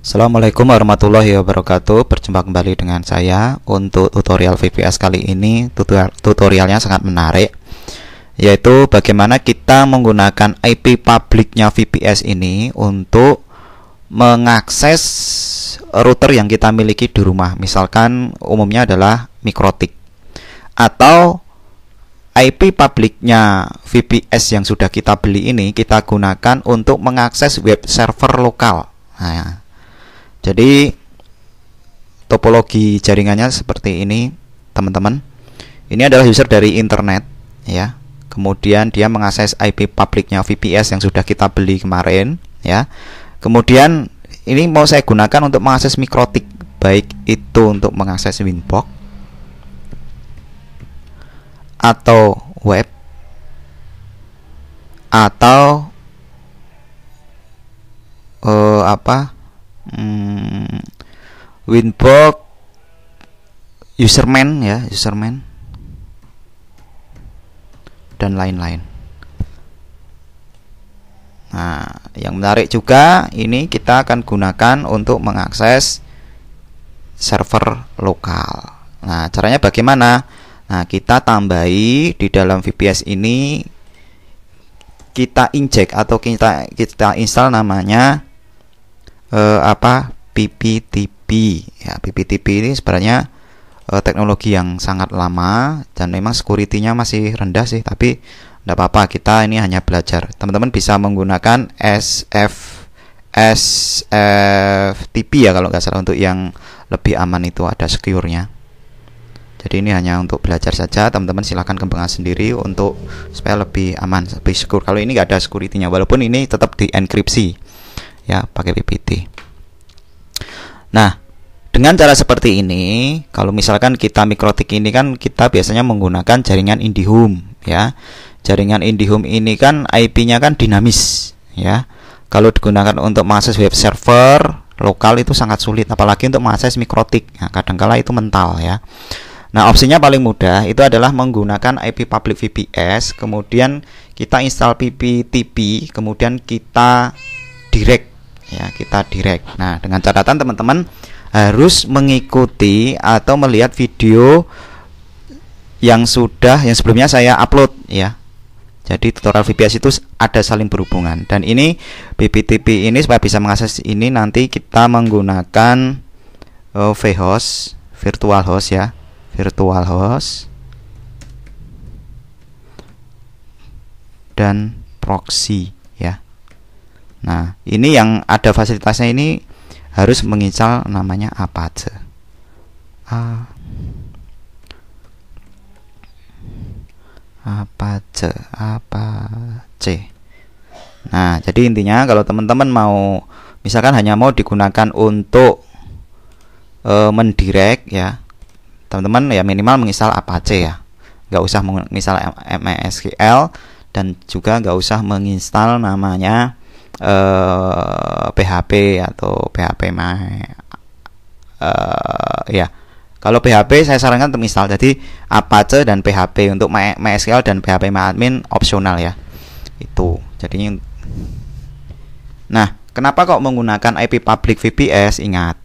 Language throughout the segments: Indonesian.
Assalamualaikum warahmatullahi wabarakatuh. Berjumpa kembali dengan saya. Untuk tutorial VPS kali ini, tutorialnya sangat menarik, yaitu bagaimana kita menggunakan IP publiknya VPS ini untuk mengakses router yang kita miliki di rumah. Misalkan umumnya adalah Mikrotik, atau IP publiknya VPS yang sudah kita beli ini kita gunakan untuk mengakses web server lokal. Nah, jadi topologi jaringannya seperti ini, teman-teman. Ini adalah user dari internet, ya. Kemudian dia mengakses IP publiknya VPS yang sudah kita beli kemarin, ya. Kemudian ini mau saya gunakan untuk mengakses Mikrotik, baik itu untuk mengakses Winbox atau web atau Winbox userman, ya, userman dan lain-lain. Nah, yang menarik juga ini kita akan gunakan untuk mengakses server lokal. Nah, caranya bagaimana? Nah, kita tambahi di dalam VPS ini, kita injek atau kita install namanya PPTP, ya. PPTP ini sebenarnya teknologi yang sangat lama dan memang security-nya masih rendah sih, tapi tidak apa-apa, kita ini hanya belajar. Teman-teman bisa menggunakan SFTP ya kalau nggak salah, untuk yang lebih aman itu ada secure-nya. Jadi ini hanya untuk belajar saja, teman-teman silahkan kembangkan sendiri untuk supaya lebih aman, lebih secure. Kalau ini nggak ada security-nya, walaupun ini tetap dienkripsi, ya, pakai PPT. Nah, dengan cara seperti ini, kalau misalkan kita Mikrotik ini kan kita biasanya menggunakan jaringan IndiHome, ya. Jaringan IndiHome ini kan IP-nya kan dinamis, ya. Kalau digunakan untuk mengakses web server lokal itu sangat sulit, apalagi untuk mengakses Mikrotik. Nah, kadangkala itu mental, ya. Nah, opsinya paling mudah itu adalah menggunakan IP public VPS, kemudian kita install PPTP, kemudian kita direct, ya, kita direct. Nah, dengan catatan teman-teman harus mengikuti atau melihat video yang sebelumnya saya upload, ya. Jadi tutorial VPS itu ada saling berhubungan, dan ini PPTP ini supaya bisa mengakses ini nanti kita menggunakan vhost, virtual host, ya, virtual host dan proxy, ya. Nah, ini yang ada fasilitasnya ini harus menginstall namanya Apache. Apache. Nah, jadi intinya kalau teman-teman mau, misalkan hanya mau digunakan untuk mendirect, ya, teman-teman ya minimal menginstal Apache, ya. Nggak usah menginstal MySQL dan juga nggak usah menginstal namanya PHP atau PHP ya. Kalau PHP saya sarankan untuk install. Jadi Apache dan PHP, untuk MySQL dan PHP MyAdmin opsional, ya. Itu. Jadinya. Nah, kenapa kok menggunakan IP public VPS? Ingat,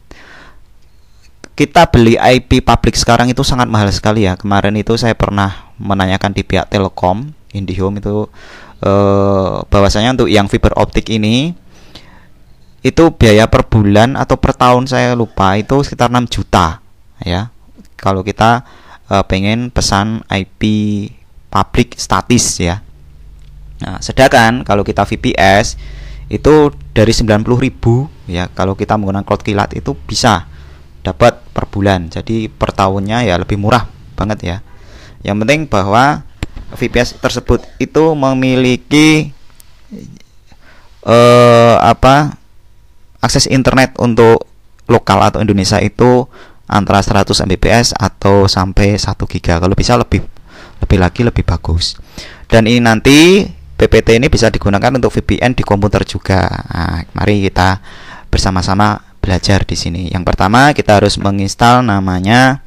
kita beli IP public sekarang itu sangat mahal sekali, ya. Kemarin itu saya pernah menanyakan di pihak Telkom, IndiHome itu bahwasanya untuk yang fiber optik ini itu biaya per bulan atau per tahun saya lupa, itu sekitar 6 juta, ya. Kalau kita pengen pesan IP public statis, ya. Nah, sedangkan kalau kita VPS itu dari 90.000, ya, kalau kita menggunakan cloud kilat itu bisa dapat per bulan. Jadi per tahunnya ya lebih murah banget, ya. Yang penting bahwa VPS tersebut itu memiliki akses internet untuk lokal atau Indonesia itu antara 100 Mbps atau sampai 1 GB. Kalau bisa lebih lagi lebih bagus. Dan ini nanti PPT ini bisa digunakan untuk VPN di komputer juga. Nah, mari kita bersama-sama belajar di sini. Yang pertama kita harus menginstal namanya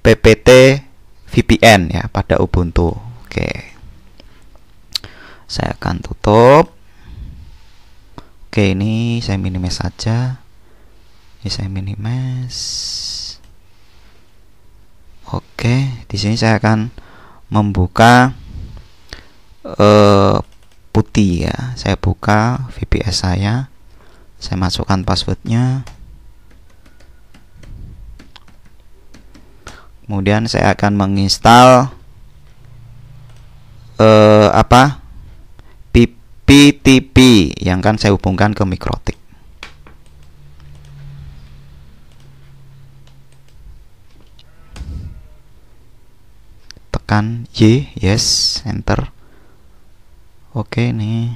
PPT VPN, ya, pada Ubuntu. Oke. Saya akan tutup. Oke, ini saya minimize saja. Ini saya minimize. Oke, di sini saya akan membuka putih ya. Saya buka VPS saya masukkan passwordnya, kemudian saya akan menginstal PPTP yang kan saya hubungkan ke Mikrotik. Tekan Y, yes, enter. Oke, nih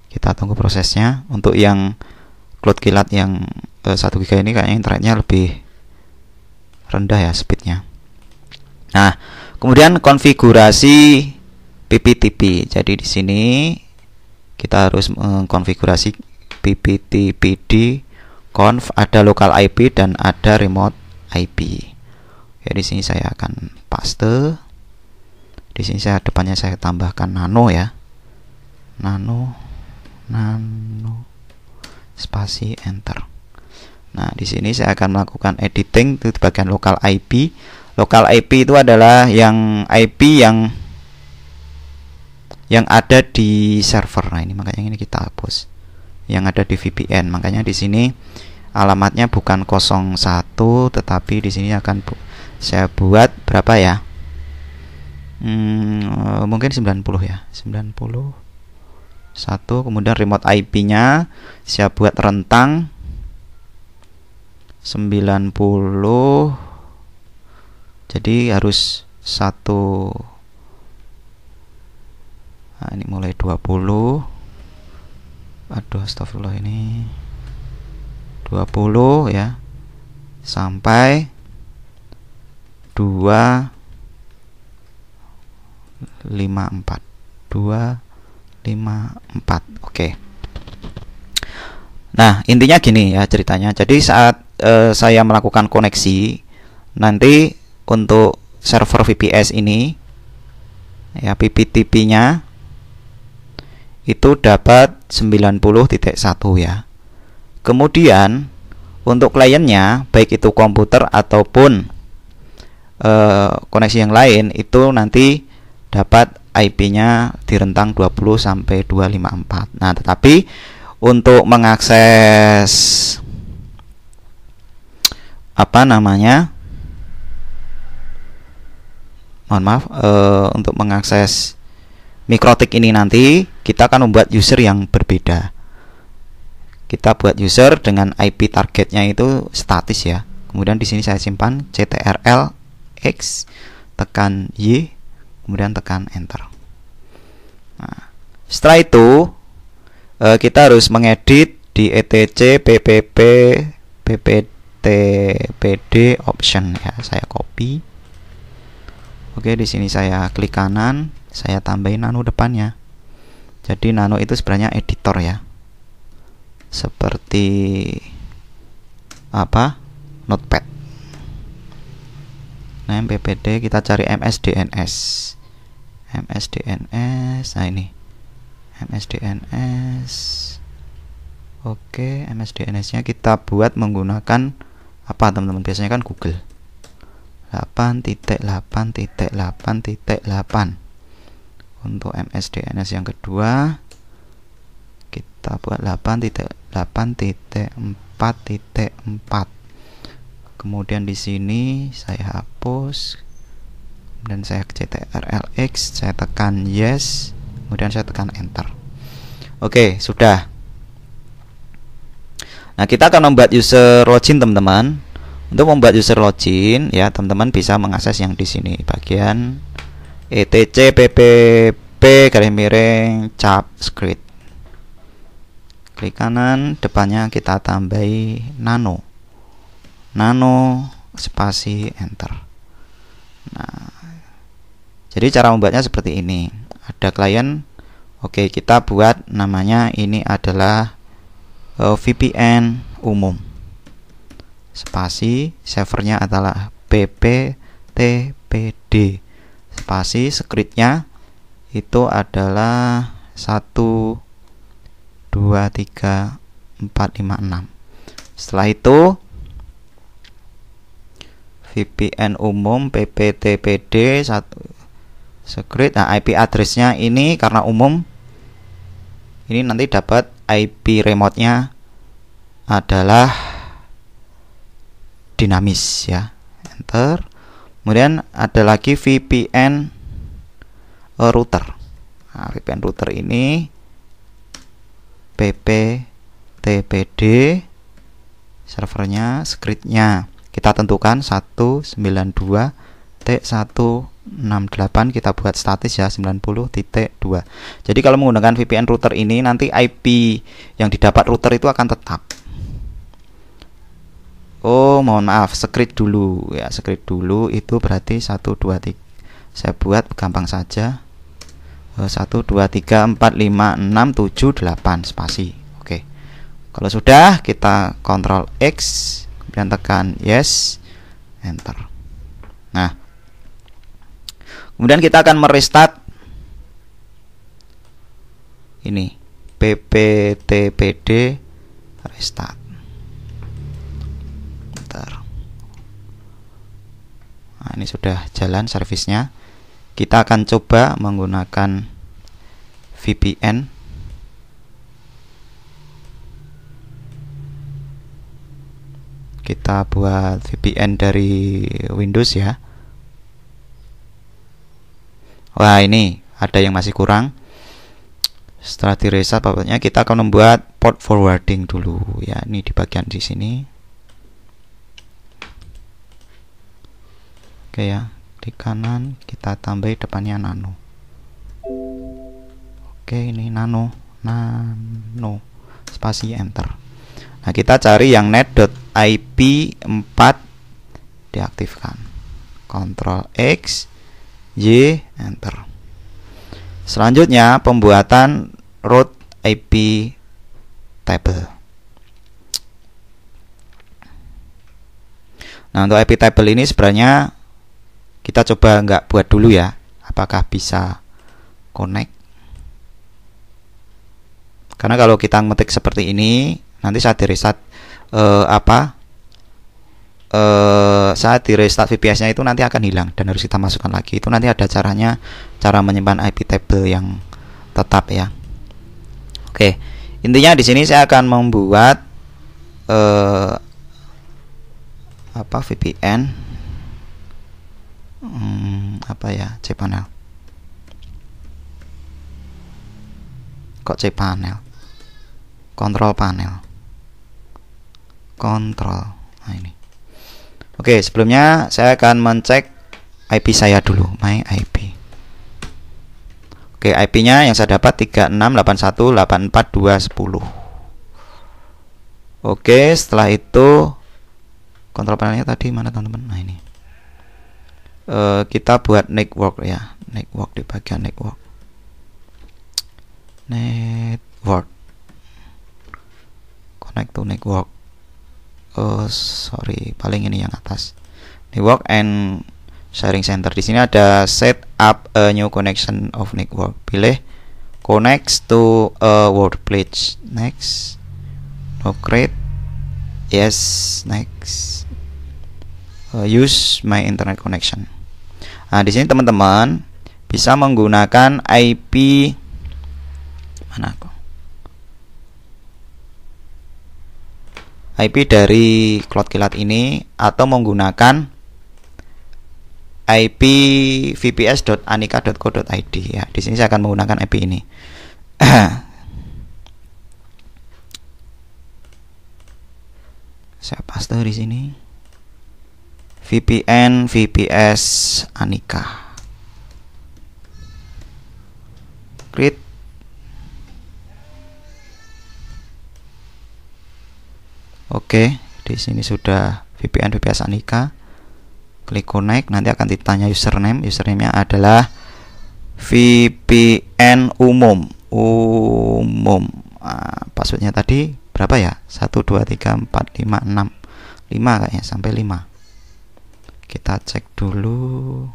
kita tunggu prosesnya. Untuk yang Cloud Kilat yang 1 GB ini kayaknya internetnya lebih rendah ya speednya. Nah, kemudian konfigurasi PPTP. Jadi di sini kita harus mengkonfigurasi PPTPD conf, ada local IP dan ada remote IP. Ya, di sini saya akan paste. Di sini saya depannya saya tambahkan nano ya. Nano spasi enter. Nah, di sini saya akan melakukan editing itu di bagian local IP. Local IP itu adalah yang IP yang ada di server. Nah, ini makanya ini kita hapus. Yang ada di VPN. Makanya di sini alamatnya bukan 01 tetapi di sini akan saya buat berapa ya? Mungkin 90 ya. 91, kemudian remote IP-nya saya buat rentang 90. Jadi harus 1. Nah, ini mulai 20. Aduh, astagfirullah, ini 20 ya. Sampai 254. Oke. Nah, intinya gini ya ceritanya. Jadi saat saya melakukan koneksi, nanti untuk server VPS ini ya, PPTP-nya itu dapat 90.1 ya. Kemudian untuk kliennya, baik itu komputer ataupun koneksi yang lain, itu nanti dapat IP-nya di rentang 20 sampai 254. Nah, tetapi untuk mengakses untuk mengakses Mikrotik ini nanti kita akan membuat user yang berbeda. Kita buat user dengan IP targetnya itu statis ya. Kemudian di sini saya simpan CTRL X, tekan Y, kemudian tekan enter. Nah, setelah itu kita harus mengedit di etc ppp pptpd option ya. Saya copy. Oke, di sini saya klik kanan, saya tambahin nano depannya. Jadi nano itu sebenarnya editor ya. Seperti Notepad. Nah, ppd kita cari MSDNS. Nah, ini MSDNS. Oke, MSDNS-nya kita buat menggunakan apa, teman-teman? Biasanya kan Google. 8.8.8.8. Untuk MSDNS yang kedua kita buat 8.8.4.4. Kemudian di sini saya hapus dan saya CTRL X, saya tekan yes, kemudian saya tekan enter. Oke, sudah. Nah, kita akan membuat user login, teman-teman. Untuk membuat user login ya, teman-teman bisa mengakses yang di sini bagian etc ppp_cap_script. Klik kanan, depannya kita tambahi nano spasi enter. Nah, jadi cara membuatnya seperti ini. Ada klien, oke, kita buat namanya ini adalah VPN umum. Spasi servernya adalah pptpd. Spasi scriptnya itu adalah 1 2 3 4 5 6. Setelah itu VPN umum PPTPD 1 secret. Nah, IP address-nya ini karena umum, ini nanti dapat IP remote-nya adalah dinamis ya. Enter. Kemudian ada lagi VPN router. Nah, VPN router ini PPTPD servernya, scriptnya kita tentukan 192.168, kita buat statis ya 90.2. Jadi kalau menggunakan VPN router ini nanti IP yang didapat router itu akan tetap. Oh, mohon maaf, script dulu ya, script dulu itu berarti 1 2 3. Saya buat gampang saja. 1 2 3 4 5 6 7 8 spasi. Oke. Kalau sudah, kita Ctrl X, kemudian tekan yes, enter. Nah, kemudian kita akan merestart ini PPTPD restart. Nah, ini sudah jalan servisnya. Kita akan coba menggunakan VPN. Kita buat VPN dari Windows ya. Wah, ini ada yang masih kurang. Setelah di reset pokoknya kita akan membuat port forwarding dulu ya. Ini di bagian di sini. Oke ya, di kanan kita tambah depannya nano. Oke, ini nano spasi enter. Nah, kita cari yang net.ip 4 diaktifkan. Ctrl X, Y, enter. Selanjutnya pembuatan root IP table. Nah, untuk IP table ini sebenarnya kita coba nggak buat dulu ya, apakah bisa connect. Karena kalau kita ngetik seperti ini, nanti saat di restart saat di restart VPS-nya itu nanti akan hilang dan harus kita masukkan lagi. Itu nanti ada caranya, cara menyimpan IP table yang tetap ya. Oke, intinya di sini saya akan membuat VPN cPanel. Kok cPanel? Kontrol panel. Kontrol. Nah, ini. Oke, sebelumnya saya akan mencek IP saya dulu, my IP. Oke, IP-nya yang saya dapat 368184.2.10. Oke, setelah itu kontrol panelnya tadi mana teman-teman? Nah, ini. Kita buat network ya, network di bagian network. Connect to network. Sorry, paling ini yang atas. Network and sharing center. Di sini ada set up a new connection of network. Pilih connects to a workplace. Next. Upgrade. Yes, next. Use my internet connection. Nah, di sini teman-teman bisa menggunakan IP mana kok? IP dari Cloud Kilat ini atau menggunakan IP vps.anika.co.id ya. Di sini saya akan menggunakan IP ini. Saya paste di sini. VPN VPS Anika. Create. Oke, di sini sudah VPN VPS Anika. Klik connect, nanti akan ditanya username. Username-nya adalah VPN umum. Passwordnya tadi berapa ya? 1 2 3 4 5 6 5 kayaknya, sampai 5. Kita cek dulu.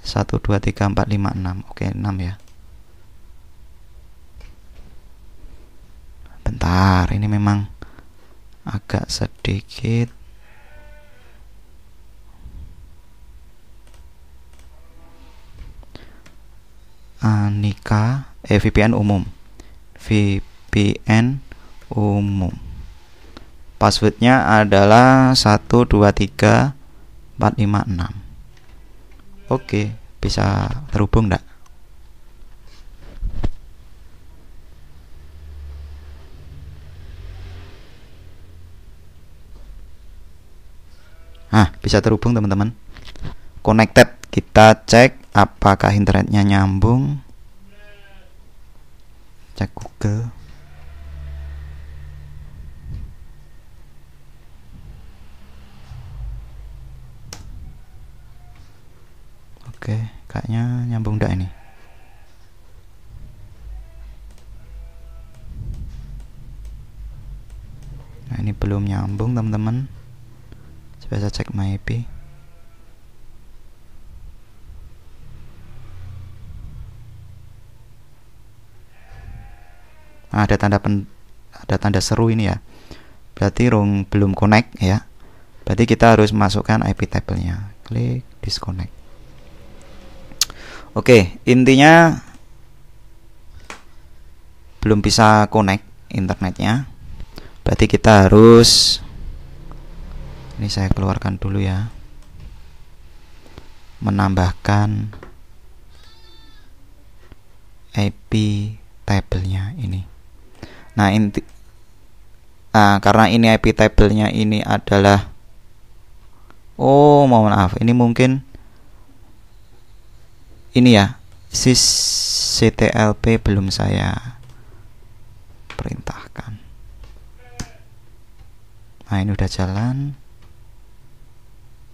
1 2 3 4 5 6. Oke, 6 ya. Bentar, ini memang agak sedikit Anika VPN umum. VPN umum. Passwordnya adalah 1 2 3 4 5 6. Oke, bisa terhubung enggak? Nah, bisa terhubung teman-teman. Connected. Kita cek apakah internetnya nyambung. Cek Google. Oke, kayaknya nyambung enggak ini? Nah, ini belum nyambung teman-teman. Coba saya cek my IP. Nah, ada tanda seru ini ya. Berarti belum connect ya. Berarti kita harus masukkan IP table-nya. Klik disconnect. Oke, intinya belum bisa connect internetnya. Berarti kita harus, ini saya keluarkan dulu ya, menambahkan IP table-nya ini. Nah, karena ini IP table-nya ini adalah, oh mohon maaf, ini mungkin ini ya, sysctlp belum saya perintahkan. Nah, ini udah jalan.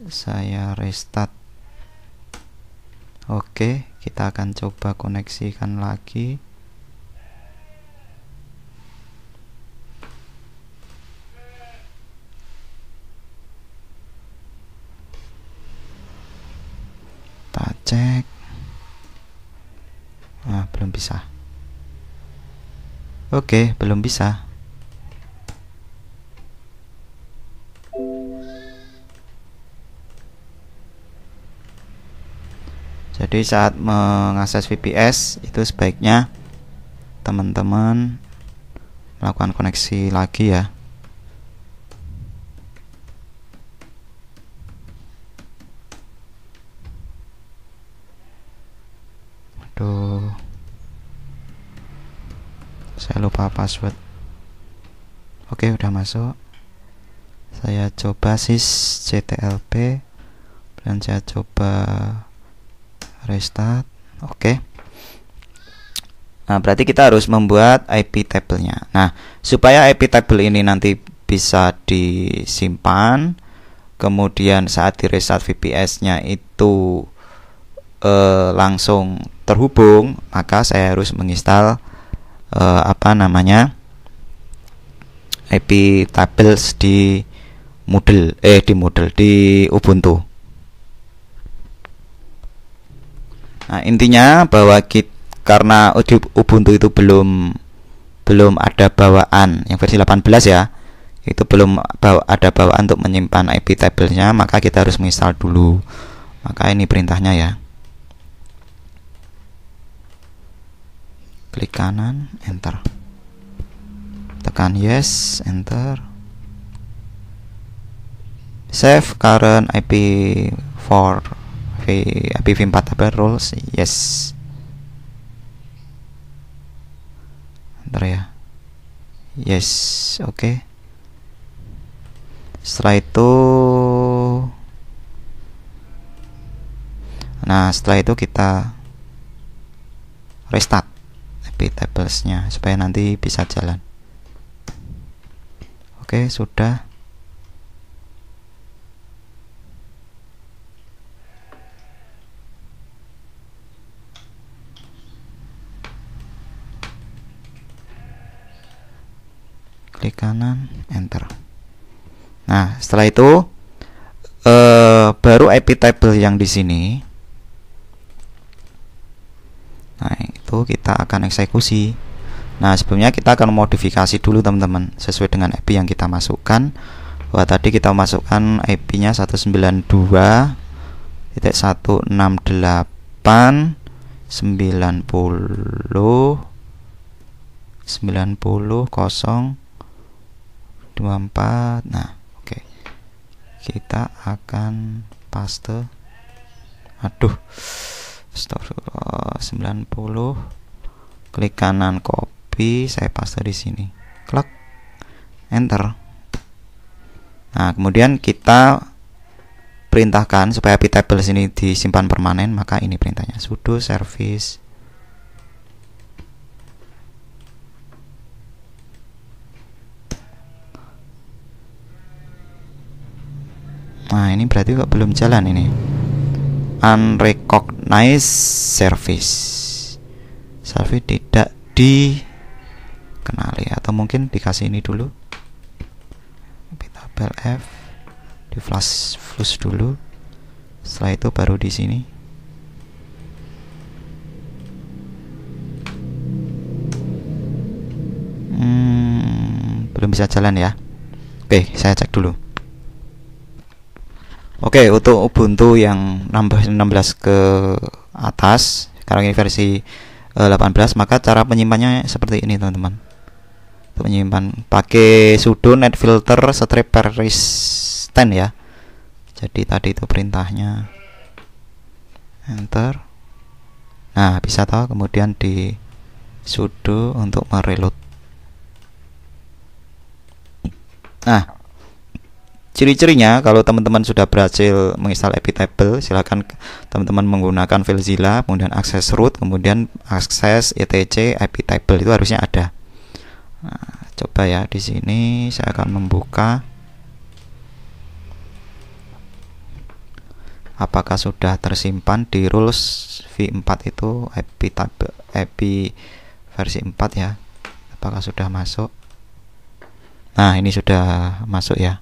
Saya restart. Oke, kita akan coba koneksikan lagi. Kita cek. Nah, belum bisa. Oke, belum bisa. Jadi saat mengakses VPS itu sebaiknya teman-teman melakukan koneksi lagi ya. Aduh, saya lupa password. Oke, udah masuk. Saya coba sysctlp dan saya coba restart. Oke. Nah, berarti kita harus membuat IP table-nya. Nah, supaya IP table ini nanti bisa disimpan, kemudian saat di restart VPS-nya itu langsung terhubung, maka saya harus menginstal IP tables di di Ubuntu. Nah, intinya bahwa karena Ubuntu itu belum ada bawaan yang versi 18 ya, itu belum ada bawaan untuk menyimpan IP table-nya, maka kita harus menginstal dulu. Maka ini perintahnya ya. Klik kanan, enter. Tekan yes, enter. Save current IP for IPv4 table rules, yes. Enter ya. Yes, oke. Setelah itu, kita restart IP tablesnya supaya nanti bisa jalan. Oke, sudah. Klik kanan, enter. Nah, setelah itu baru IP table yang di sini Nah, itu kita akan eksekusi. Nah, sebelumnya kita akan modifikasi dulu teman-teman sesuai dengan IP yang kita masukkan. Wah, tadi kita masukkan IP-nya 198.90.90.024. Nah, oke. Kita akan paste. Aduh. Astagfirullah, 90. Klik kanan copy, saya paste di sini. Klik enter. Nah, kemudian kita perintahkan supaya IP table sini disimpan permanen, maka ini perintahnya sudo service nah, ini berarti kok belum jalan ini. Unrecognized service tidak dikenali, atau mungkin dikasih ini dulu IP tabel F, di flash dulu, setelah itu baru di sini. Belum bisa jalan ya. Oke, saya cek dulu. Oke, untuk Ubuntu yang 16 ke atas, sekarang ini versi 18, maka cara penyimpannya seperti ini teman-teman. Untuk menyimpan pakai sudo netfilter strip persistent ya. Jadi tadi itu perintahnya enter. Nah, bisa tahu, kemudian di sudo untuk mereload. Nah, ciri-cirinya kalau teman-teman sudah berhasil menginstal iptable, silakan teman-teman menggunakan FileZilla, kemudian akses root, kemudian akses etc iptable, itu harusnya ada. Nah, coba ya, di sini saya akan membuka apakah sudah tersimpan di rules v4 itu iptable IP versi 4 ya. Apakah sudah masuk? Nah, ini sudah masuk ya.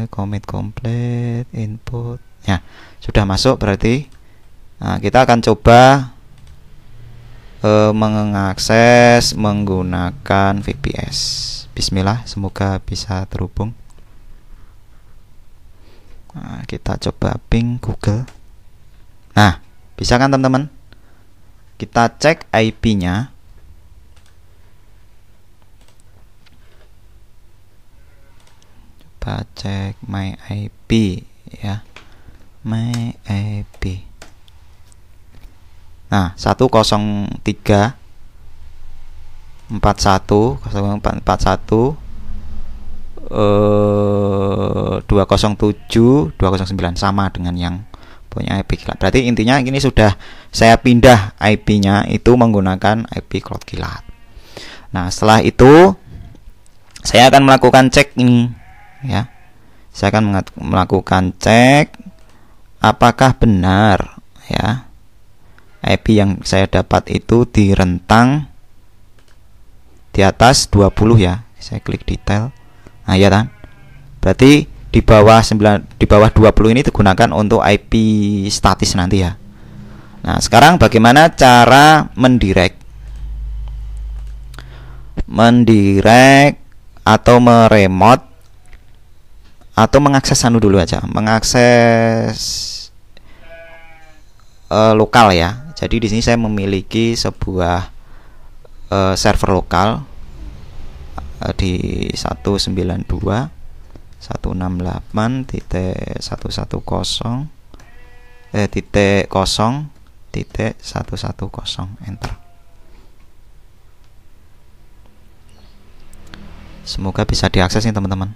Commit complete input ya, sudah masuk berarti. Nah, kita akan coba mengakses menggunakan VPS. Bismillah, semoga bisa terhubung. Nah, kita coba ping Google. Nah, bisa kan teman-teman? Kita cek IP-nya. Cek my IP ya, my IP. Nah, 103.41.0.441 207.209 sama dengan yang punya IP Kilat. Berarti intinya ini sudah saya pindah IP-nya itu menggunakan IP Cloud Kilat. Nah, setelah itu saya akan melakukan cek ini ya. Saya akan melakukan cek apakah benar ya IP yang saya dapat itu di rentang di atas 20 ya. Saya klik detail. Nah, ya kan? Berarti di bawah 20 ini digunakan untuk IP statis nanti ya. Nah, sekarang bagaimana cara mendirect atau meremote atau mengakses dulu aja, mengakses lokal ya. Jadi di sini saya memiliki sebuah server lokal di 192.168.0.0.110 enter. Semoga bisa diakses nih teman-teman.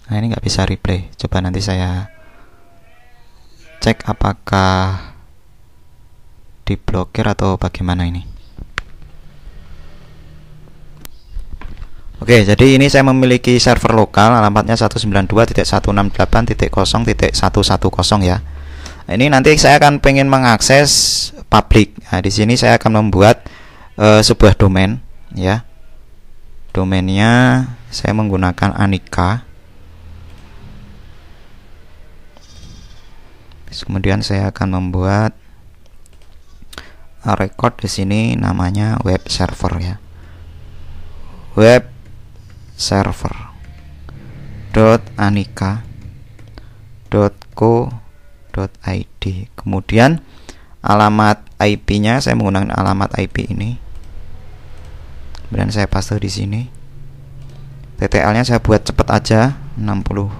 Nah, ini nggak bisa replay. Coba nanti saya cek apakah diblokir atau bagaimana ini. Oke, jadi ini saya memiliki server lokal, alamatnya 192.168.0.110 ya. Ini nanti saya akan pengen mengakses publik. Nah, di sini saya akan membuat sebuah domain, ya. Domainnya saya menggunakan Anika. Kemudian saya akan membuat record di sini namanya web server, ya. Web server .anika.co.id. Kemudian alamat IP-nya saya menggunakan alamat IP ini. Kemudian saya paste di sini. TTL-nya saya buat cepat aja, 60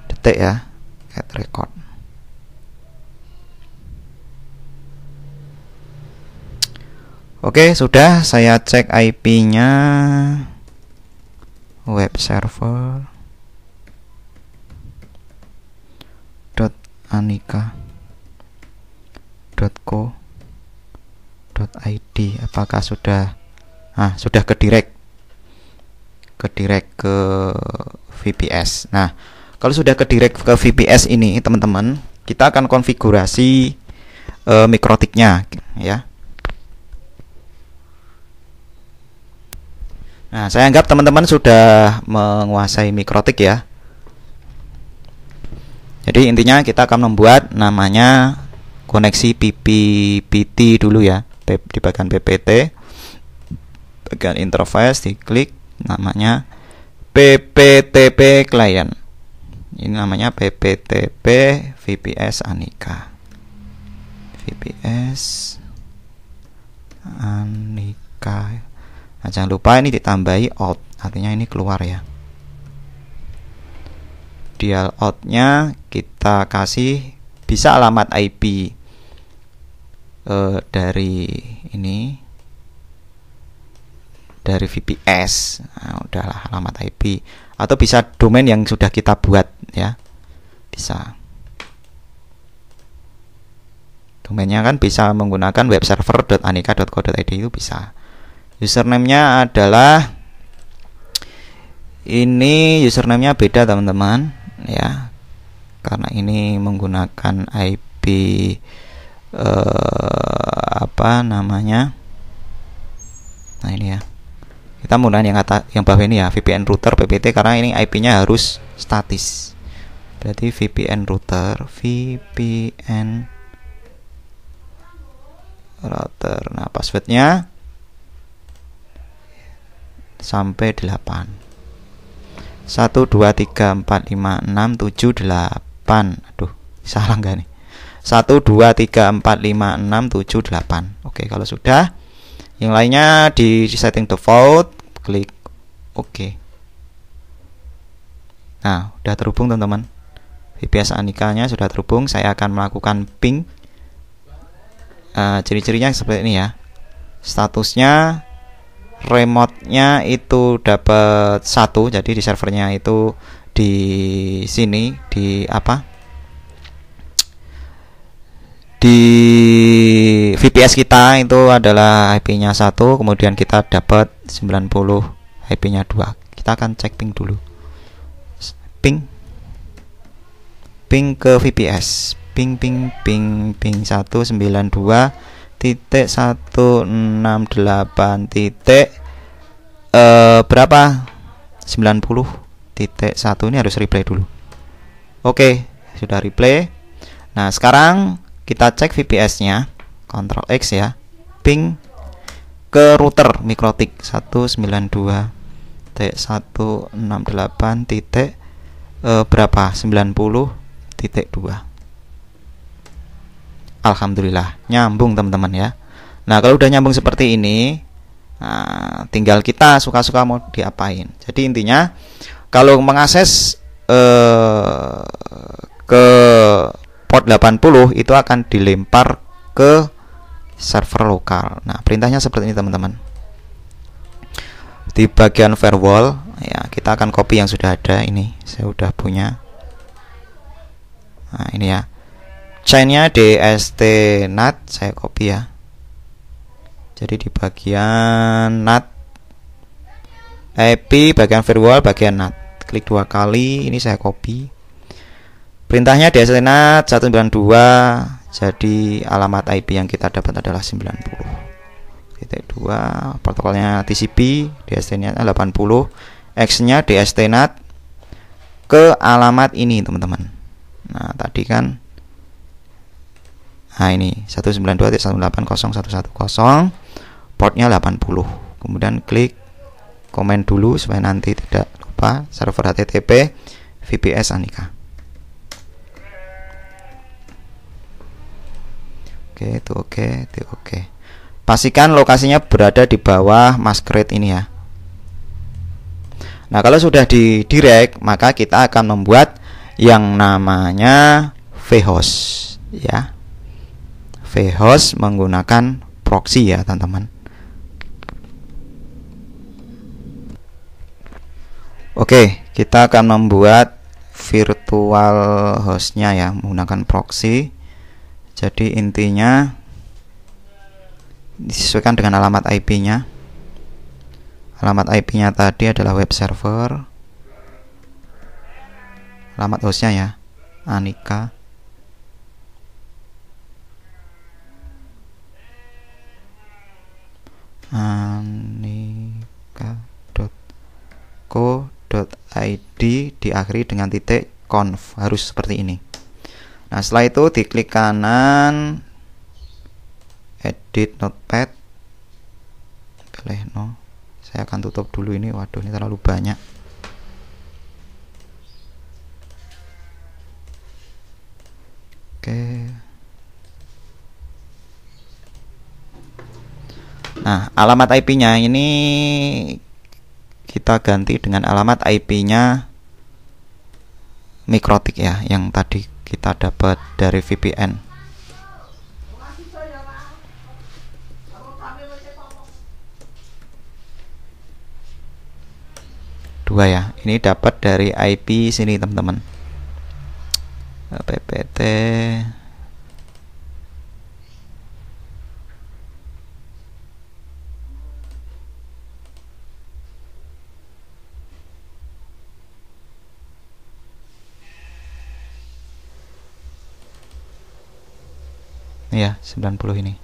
detik ya. Get record. Oke, sudah saya cek IP-nya. Web server .anika.co.id. apakah sudah sudah ke direct ke VPS. Nah, kalau sudah ke direct ke VPS ini, teman-teman, kita akan konfigurasi mikrotiknya, ya. Nah, saya anggap teman-teman sudah menguasai mikrotik, ya. Jadi intinya kita akan membuat namanya koneksi PPT dulu, ya. Di bagian PPT, bagian interface, diklik namanya PPTP client. Ini namanya PPTP VPS Anika. VPS Anika. Nah, jangan lupa ini ditambahi out, artinya ini keluar, ya. Dial out-nya kita kasih bisa alamat IP dari ini, dari VPS. Nah, udahlah alamat IP, atau bisa domain yang sudah kita buat, ya. Bisa. Domainnya kan bisa menggunakan webserver.anika.co.id, itu bisa. Username-nya adalah ini, username-nya beda, teman-teman, ya, karena ini menggunakan IP apa namanya. Nah, ini, ya, kita menggunakan yang bawah ini, ya, VPN router PPT, karena ini IP-nya harus statis. Berarti VPN router. Nah, passwordnya sampai 8. 1 2 3 4 5 6 7 8. Aduh, salah enggak nih? 1 2 3 4 5 6 7 8. Oke, kalau sudah, yang lainnya di setting default, klik oke. Nah, udah terhubung, teman-teman. VPS Anika-nya sudah terhubung. Saya akan melakukan ping. Ciri-cirinya seperti ini, ya. Statusnya remote-nya itu dapat 1, jadi di servernya itu di sini, di apa? Di VPS kita itu adalah IP-nya 1, kemudian kita dapat 90, IP-nya 2. Kita akan cek ping dulu. Ping ke VPS. Ping 192.168. Berapa? 90.1. Ini harus replay dulu. Oke, sudah replay. Nah, sekarang kita cek VPS-nya. Ctrl X, ya. Ping ke router mikrotik 192.168. Berapa? 90.2. Alhamdulillah nyambung, teman-teman, ya. Nah, kalau udah nyambung seperti ini, nah, tinggal kita suka-suka mau diapain. Jadi intinya kalau mengakses ke port 80 itu akan dilempar ke server lokal. Nah, perintahnya seperti ini, teman-teman. Di bagian firewall, ya, kita akan copy yang sudah ada. Ini saya udah punya. Nah, ini, ya, chainnya dstNAT, saya copy, ya. Jadi di bagian NAT, IP, bagian firewall, bagian NAT, klik 2 kali, ini saya copy. Perintahnya DSNet 192, jadi alamat IP yang kita dapat adalah 90.2, protokolnya TCP, DSNet 80, X-nya DSNet ke alamat ini teman-teman. Nah tadi kan, nah ini 192.168.0.110, portnya 80. Kemudian klik komen dulu supaya nanti tidak lupa, server HTTP VPS Anika. Oke. Pastikan lokasinya berada di bawah Masquerade ini ya. Nah, kalau sudah di direct, maka kita akan membuat yang namanya vhost ya. Vhost menggunakan proxy ya, teman-teman. Oke, kita akan membuat virtual hostnya ya menggunakan proxy. Jadi intinya disesuaikan dengan alamat IP-nya. Alamat IP-nya tadi adalah web server. Alamat hostnya ya, Anika. anika.co.id diakhiri dengan titik conf, harus seperti ini. Nah, setelah itu diklik kanan, edit notepad, pilih no. Saya akan tutup dulu ini, waduh ini terlalu banyak. Oke. Nah, alamat IP-nya ini kita ganti dengan alamat IP-nya Mikrotik ya, yang tadi kita dapat dari VPN. Dua ya, ini dapat dari IP sini teman-teman. PPT ya 90 ini.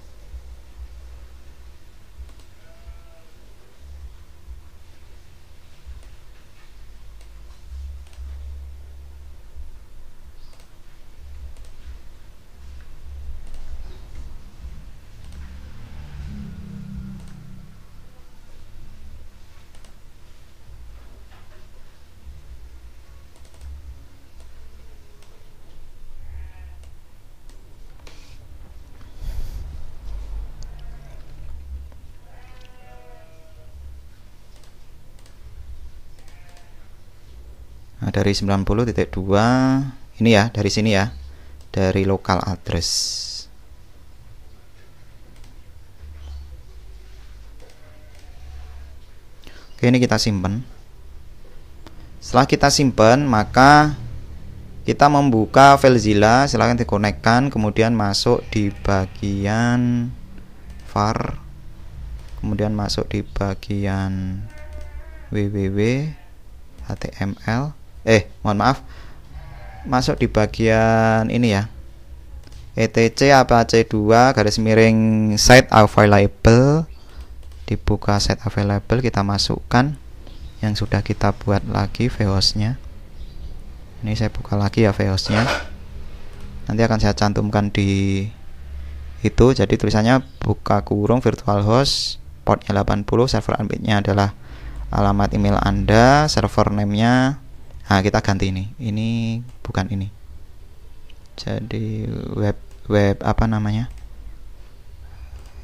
Nah, dari 90.2 ini ya, dari sini ya, dari local address. Oke, ini kita simpan. Setelah kita simpan, maka kita membuka FileZilla, silahkan dikonekkan, kemudian masuk di bagian var, kemudian masuk di bagian www HTML. Mohon maaf, masuk di bagian ini ya, etc apac2 garis miring site available. Dibuka site available, kita masukkan yang sudah kita buat lagi vhostnya. Ini saya buka lagi ya vhostnya, nanti akan saya cantumkan di itu. Jadi tulisannya buka kurung virtual host, portnya 80, server adminnya adalah alamat email Anda, server name-nya. Nah, kita ganti ini bukan ini. Jadi web apa namanya,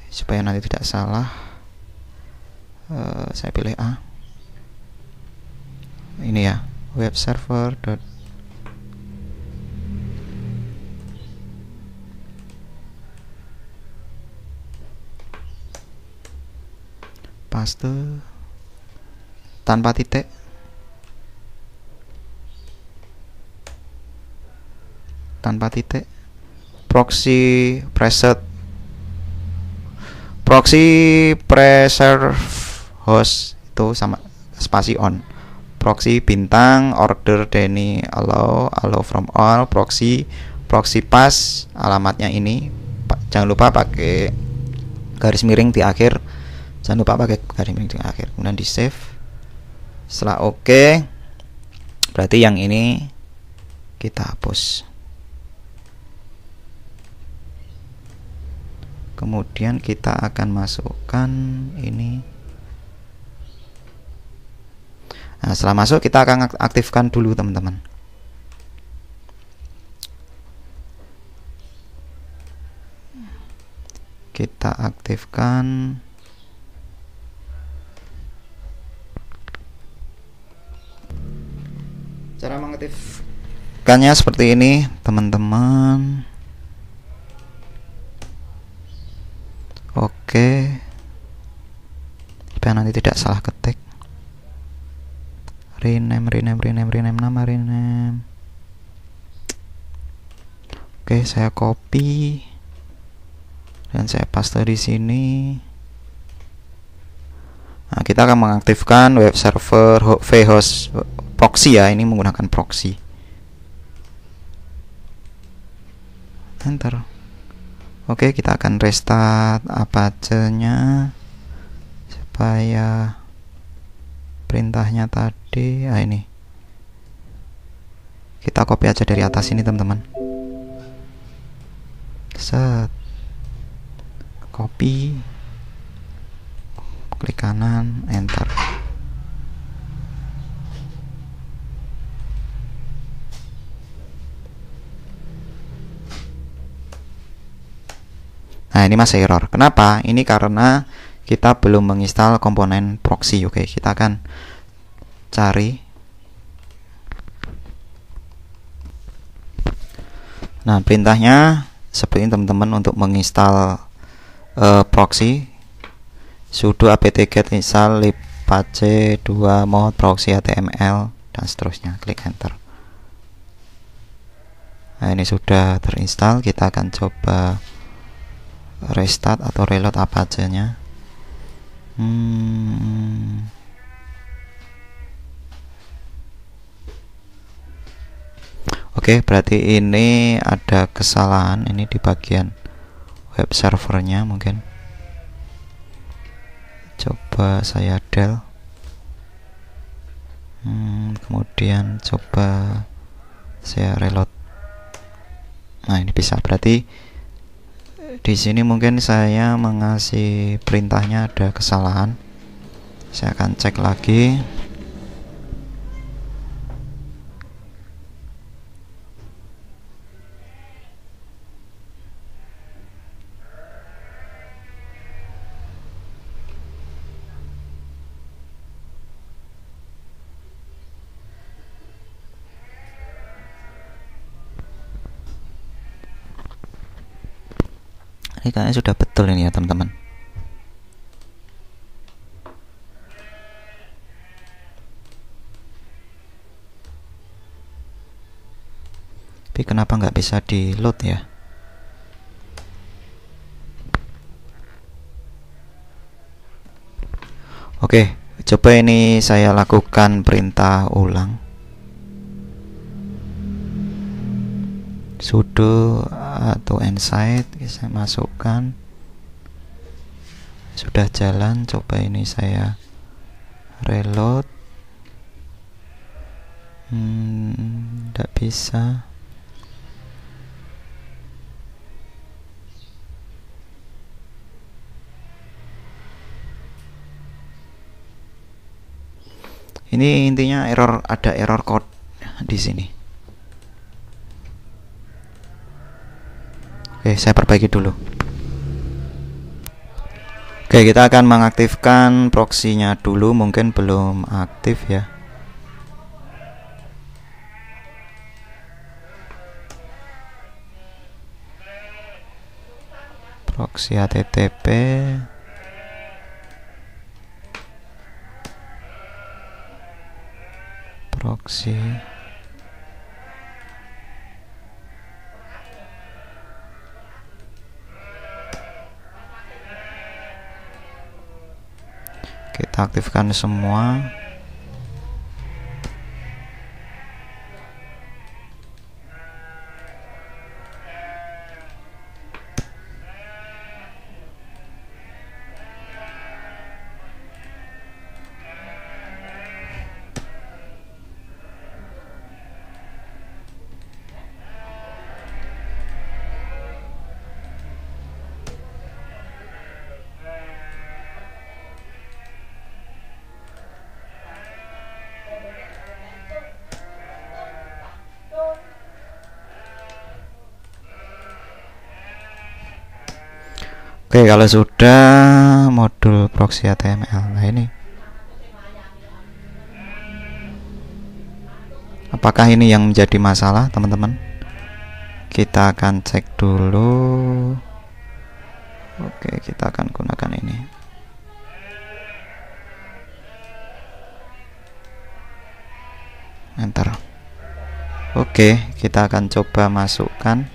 supaya nanti tidak salah. Saya pilih A. Ini ya, web server paste tanpa titik. Proxy preserve host itu sama spasi on. proxy bintang, order Denny, allow from all, proxy pass, alamatnya ini. Jangan lupa pakai garis miring di akhir. Jangan lupa pakai garis miring di akhir. Kemudian di save. Setelah oke, berarti yang ini kita hapus. Kemudian kita akan masukkan ini. Nah, setelah masuk kita akan aktifkan dulu teman-teman. Kita aktifkan. Cara mengaktifkannya seperti ini teman-teman. Oke, supaya nanti tidak salah ketik. Rename nama, rename. Oke, saya copy dan saya paste di sini. Nah, kita akan mengaktifkan web server vhost proxy ya. Ini menggunakan proxy. Enter. Oke, kita akan restart Apache-nya supaya perintahnya tadi, ini kita copy aja dari atas ini teman-teman. Set, copy, klik kanan, enter. Nah, ini masih error. Kenapa? Ini karena kita belum menginstal komponen proxy. Oke, kita akan cari. Nah, perintahnya seperti ini teman-teman. Untuk menginstal proxy, sudo apt-get install apache 2 mod proxy html dan seterusnya. Klik enter. Nah, ini sudah terinstall. Kita akan coba restart atau reload Apache-nya. Oke, berarti ini ada kesalahan ini di bagian web servernya mungkin. Coba saya del. Kemudian coba saya reload. Nah, ini bisa. Berarti di sini mungkin saya mengasih perintahnya ada kesalahan. Saya akan cek lagi. Ini kayaknya sudah betul ini ya teman-teman. Tapi kenapa nggak bisa di load ya? Oke, coba ini saya lakukan perintah ulang. Sudo atau inside saya masukkan, sudah jalan. Coba ini saya reload. Tidak bisa. Ini intinya error, ada error code di sini. Oke, saya perbaiki dulu. Oke, kita akan mengaktifkan proxy-nya dulu, mungkin belum aktif ya. Proxy HTTP. Proxy. Kita aktifkan semua. Oke, kalau sudah modul proxy HTML. Nah, ini apakah ini yang menjadi masalah, teman-teman? Kita akan cek dulu. Oke, kita akan gunakan ini. Enter. Oke, kita akan coba masukkan.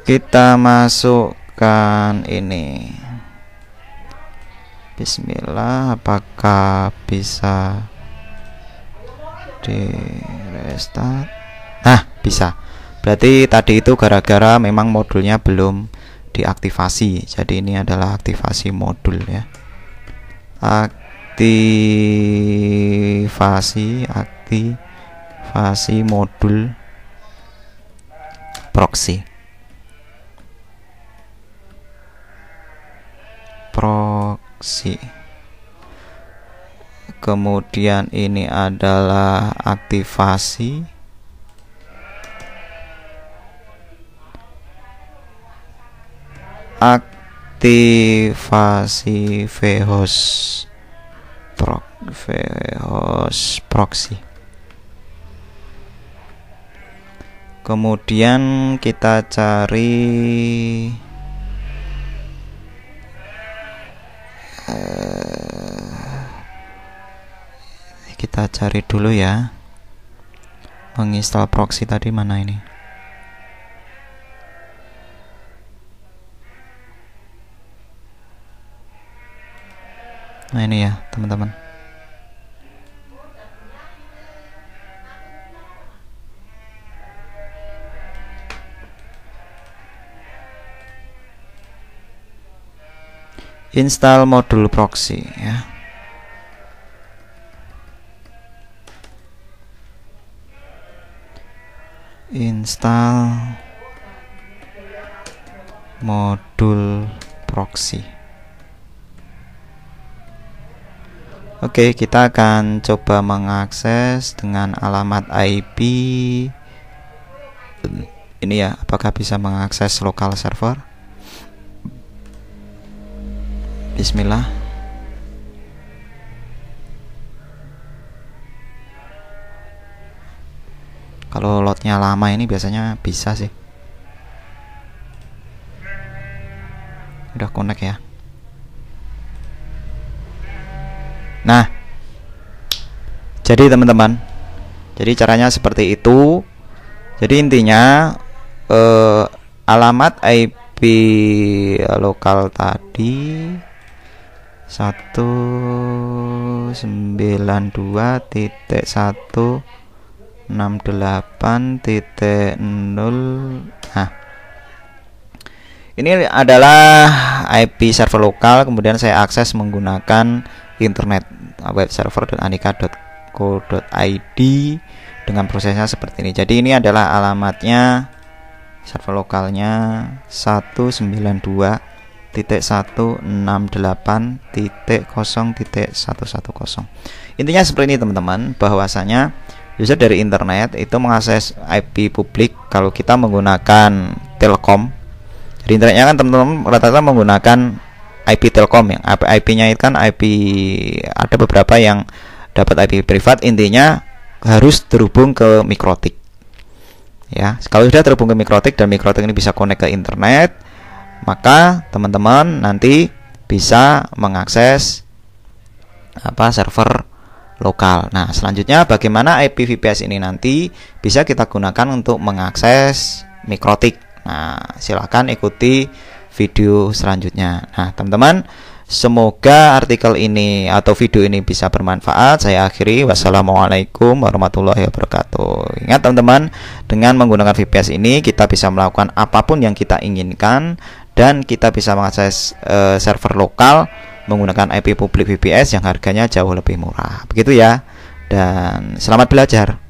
Kita masukkan ini. Bismillah, apakah bisa di restart? Nah, bisa. Berarti tadi itu gara-gara memang modulnya belum diaktifasi. Jadi ini adalah aktivasi modul ya. Aktivasi modul proxy. Kemudian ini adalah aktivasi vhost proxy. Kemudian kita cari dulu ya, menginstal proxy tadi mana ini. Nah, ini ya teman-teman. Install modul proxy ya. Install modul proxy. Oke, kita akan coba mengakses dengan alamat IP ini ya. Apakah bisa mengakses lokal server? Bismillah. Kalau loadnya lama ini biasanya bisa sih. Udah connect ya. Nah, jadi teman-teman, jadi caranya seperti itu. Jadi intinya alamat IP lokal tadi 192.168.0. Nah, ini adalah IP server lokal. Kemudian saya akses menggunakan internet web server.anika.co.id dengan prosesnya seperti ini. Jadi ini adalah alamatnya server lokalnya 192.168.0.110. Intinya seperti ini teman-teman, bahwasanya user dari internet itu mengakses IP publik kalau kita menggunakan Telkom. Jadi internetnya kan teman-teman rata-rata menggunakan IP Telkom, yang IP-nya itu kan IP, ada beberapa yang dapat IP privat. Intinya harus terhubung ke mikrotik ya. Kalau sudah terhubung ke mikrotik dan mikrotik ini bisa connect ke internet, maka teman-teman nanti bisa mengakses server lokal. Nah, selanjutnya bagaimana IP VPS ini nanti bisa kita gunakan untuk mengakses mikrotik. Nah, silakan ikuti video selanjutnya. Nah, teman-teman, semoga artikel ini atau video ini bisa bermanfaat. Saya akhiri. Wassalamualaikum warahmatullahi wabarakatuh. Ingat teman-teman, dengan menggunakan VPS ini kita bisa melakukan apapun yang kita inginkan, dan kita bisa mengakses server lokal menggunakan IP publik VPS yang harganya jauh lebih murah. Begitu ya. Dan selamat belajar.